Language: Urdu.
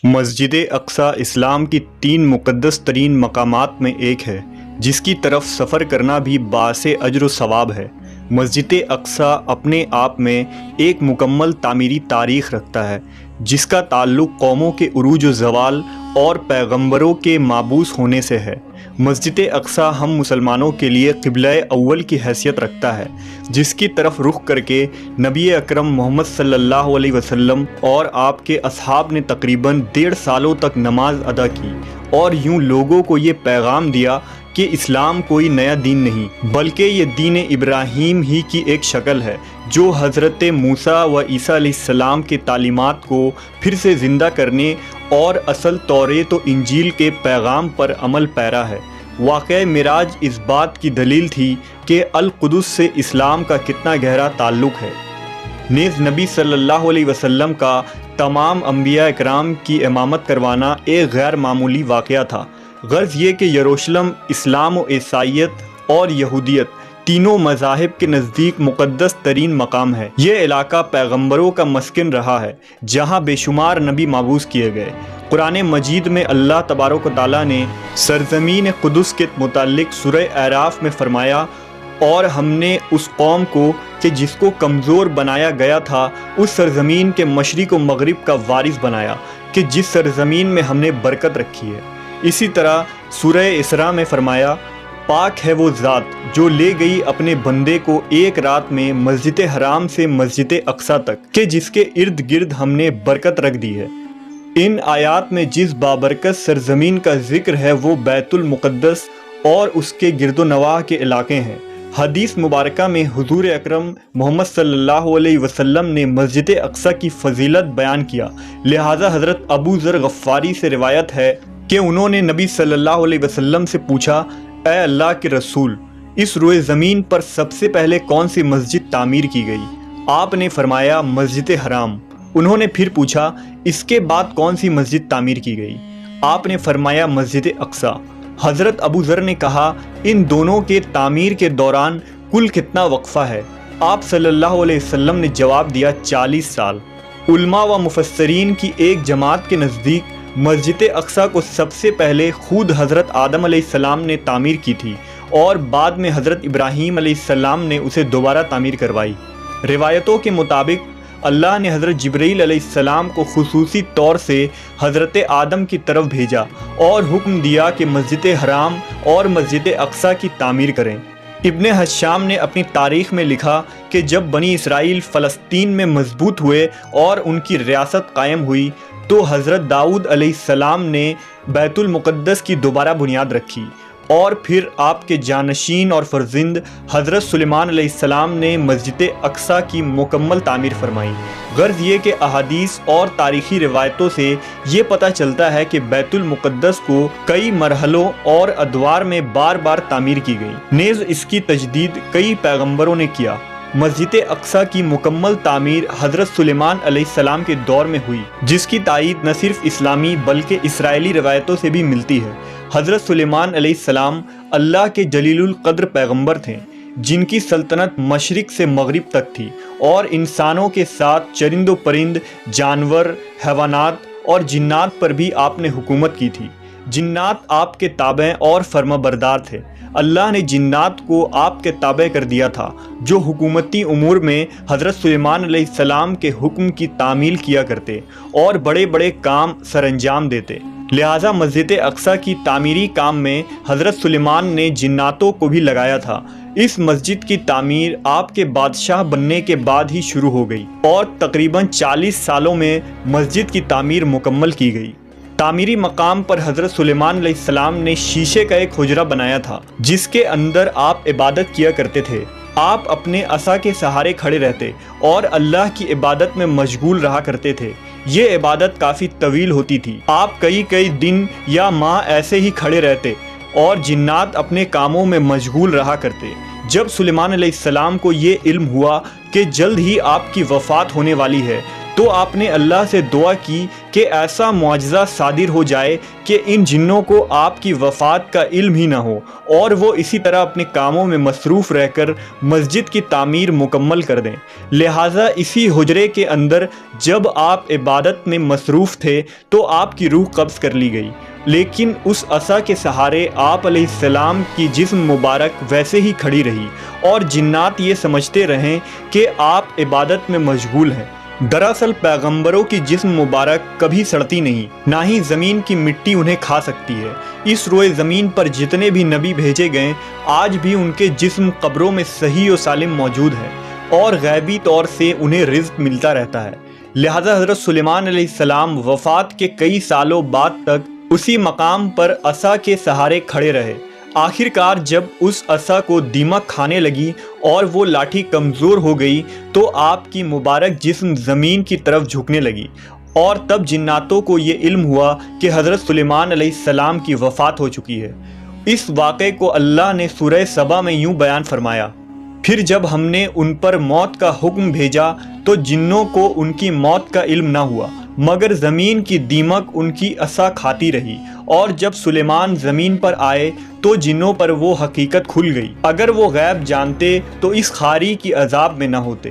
مسجد اقصی اسلام کی 3 مقدس ترین مقامات میں ایک ہے جس کی طرف سفر کرنا بھی باعث اجر و ثواب ہے۔ مسجد اقصی اپنے آپ میں ایک مکمل تعمیری تاریخ رکھتا ہے جس کا تعلق قوموں کے عروج و زوال اور پیغمبروں کے مابعوث ہونے سے ہے۔ مسجد اقصی ہم مسلمانوں کے لیے قبلہ اول کی حیثیت رکھتا ہے جس کی طرف رخ کر کے نبی اکرم محمد صلی اللہ علیہ وسلم اور آپ کے اصحاب نے تقریباً 1.5 سالوں تک نماز ادا کی اور یوں لوگوں کو یہ پیغام دیا کہ اسلام کوئی نیا دین نہیں بلکہ یہ دین ابراہیم ہی کی ایک شکل ہے جو حضرت موسیٰ و عیسیٰ علیہ السلام کے تعلیمات کو پھر سے زندہ کرنے اور اصل توریت و انجیل کے پیغام پر عمل پیرا ہے۔ واقعہ معراج اس بات کی دلیل تھی کہ القدس سے اسلام کا کتنا گہرا تعلق ہے۔ نیز نبی صلی اللہ علیہ وسلم کا تمام انبیاء اکرام کی امامت کروانا ایک غیر معمولی واقعہ تھا۔ غرض یہ کہ یروشلم اسلام و عیسائیت اور یہودیت تینوں مذاہب کے نزدیک مقدس ترین مقام ہے۔ یہ علاقہ پیغمبروں کا مسکن رہا ہے جہاں بے شمار نبی مبعوث کیے گئے۔ قرآن مجید میں اللہ تبارک و تعالیٰ نے سرزمین قدس کے متعلق سورہ اعراف میں فرمایا، اور ہم نے اس قوم کو کہ جس کو کمزور بنایا گیا تھا اس سرزمین کے مشرق و مغرب کا وارث بنایا کہ جس سرزمین میں ہم نے برکت رکھی ہے۔ اسی طرح سورہ اسراء میں فرمایا، پاک ہے وہ ذات جو لے گئی اپنے بندے کو ایک رات میں مسجد حرام سے مسجد اقصی تک کہ جس کے ارد گرد ہم نے برکت رکھ دی ہے۔ ان آیات میں جس بابرکت سرزمین کا ذکر ہے وہ بیت المقدس اور اس کے گرد و نواح کے علاقے ہیں۔ حدیث مبارکہ میں حضور اکرم محمد صلی اللہ علیہ وسلم نے مسجد اقصی کی فضیلت بیان کیا، لہٰذا حضرت ابو ذر غفاری سے روایت ہے کہ انہوں نے نبی صلی اللہ علیہ وسلم سے پوچھا، اے اللہ کے رسول، اس روئے زمین پر سب سے پہلے کون سی مسجد تعمیر کی گئی؟ آپ نے فرمایا مسجد حرام۔ انہوں نے پھر پوچھا، اس کے بعد کون سی مسجد تعمیر کی گئی؟ آپ نے فرمایا مسجد اقصی۔ حضرت ابو ذر نے کہا، ان دونوں کے تعمیر کے دوران کل کتنا وقفہ ہے؟ آپ صلی اللہ علیہ وسلم نے جواب دیا، 40 سال۔ علماء و مفسرین کی ایک جماعت کے نزدیک مسجد اقصی کو سب سے پہلے خود حضرت آدم علیہ السلام نے تعمیر کی تھی اور بعد میں حضرت ابراہیم علیہ السلام نے اسے دوبارہ تعمیر کروائی۔ روایتوں کے مطابق اللہ نے حضرت جبرائیل علیہ السلام کو خصوصی طور سے حضرت آدم کی طرف بھیجا اور حکم دیا کہ مسجد حرام اور مسجد اقصی کی تعمیر کریں۔ ابن حشام نے اپنی تاریخ میں لکھا کہ جب بنی اسرائیل فلسطین میں مضبوط ہوئے اور ان کی ریاست قائم ہوئی تو حضرت داؤد علیہ السلام نے بیت المقدس کی دوبارہ بنیاد رکھی، اور پھر آپ کے جانشین اور فرزند حضرت سلیمان علیہ السلام نے مسجد اقصی کی مکمل تعمیر فرمائی۔ غرض یہ کہ احادیث اور تاریخی روایتوں سے یہ پتہ چلتا ہے کہ بیت المقدس کو کئی مرحلوں اور ادوار میں بار بار تعمیر کی گئی۔ نیز اس کی تجدید کئی پیغمبروں نے کیا۔ مسجد اقصی کی مکمل تعمیر حضرت سلیمان علیہ السلام کے دور میں ہوئی، جس کی تائید نہ صرف اسلامی بلکہ اسرائیلی روایتوں سے بھی ملتی ہے۔ حضرت سلیمان علیہ السلام اللہ کے جلیل القدر پیغمبر تھے جن کی سلطنت مشرق سے مغرب تک تھی، اور انسانوں کے ساتھ چرند و پرند، جانور، حیوانات اور جنات پر بھی آپ نے حکومت کی تھی۔ جنات آپ کے تابع اور فرما بردار تھے۔ اللہ نے جنات کو آپ کے تابع کر دیا تھا جو حکومتی امور میں حضرت سلیمان علیہ السلام کے حکم کی تعمیل کیا کرتے اور بڑے بڑے کام سر انجام دیتے۔ لہٰذا مسجد اقصی کی تعمیری کام میں حضرت سلیمان نے جناتوں کو بھی لگایا تھا۔ اس مسجد کی تعمیر آپ کے بادشاہ بننے کے بعد ہی شروع ہو گئی اور تقریباً 40 سالوں میں مسجد کی تعمیر مکمل کی گئی۔ تعمیری مقام پر حضرت سلیمان علیہ السلام نے شیشے کا ایک حجرہ بنایا تھا جس کے اندر آپ عبادت کیا کرتے تھے۔ آپ اپنے عصا کے سہارے کھڑے رہتے اور اللہ کی عبادت میں مشغول رہا کرتے تھے۔ یہ عبادت کافی طویل ہوتی تھی۔ آپ کئی دن یا ماہ ایسے ہی کھڑے رہتے اور جنات اپنے کاموں میں مشغول رہا کرتے۔ جب سلیمان علیہ السلام کو یہ علم ہوا کہ جلد ہی آپ کی وفات ہونے والی ہے تو آپ نے اللہ سے دعا کی کہ ایسا معجزہ صادر ہو جائے کہ ان جنوں کو آپ کی وفات کا علم ہی نہ ہو اور وہ اسی طرح اپنے کاموں میں مصروف رہ کر مسجد کی تعمیر مکمل کر دیں۔ لہٰذا اسی حجرے کے اندر جب آپ عبادت میں مصروف تھے تو آپ کی روح قبض کر لی گئی، لیکن اس عصا کے سہارے آپ علیہ السلام کی جسم مبارک ویسے ہی کھڑی رہی اور جنات یہ سمجھتے رہیں کہ آپ عبادت میں مشغول ہیں۔ دراصل پیغمبروں کی جسم مبارک کبھی سڑتی نہیں، نہ ہی زمین کی مٹی انہیں کھا سکتی ہے۔ اس روئے زمین پر جتنے بھی نبی بھیجے گئے آج بھی ان کے جسم قبروں میں صحیح و سالم موجود ہے اور غیبی طور سے انہیں رزق ملتا رہتا ہے۔ لہذا حضرت سلیمان علیہ السلام وفات کے کئی سالوں بعد تک اسی مقام پر عصا کے سہارے کھڑے رہے۔ آخر کار جب اس عصا کو دیمک کھانے لگی اور وہ لاٹھی کمزور ہو گئی تو آپ کی مبارک جسم زمین کی طرف جھکنے لگی، اور تب جناتوں کو یہ علم ہوا کہ حضرت سلیمان علیہ السلام کی وفات ہو چکی ہے۔ اس واقعے کو اللہ نے سورہ سبا میں یوں بیان فرمایا: پھر جب ہم نے ان پر موت کا حکم بھیجا تو جنوں کو ان کی موت کا علم نہ ہوا، مگر زمین کی دیمک ان کی عصا کھاتی رہی، اور جب سلیمان زمین پر آئے تو جنوں پر وہ حقیقت کھل گئی۔ اگر وہ غیب جانتے تو اس خاری کی عذاب میں نہ ہوتے۔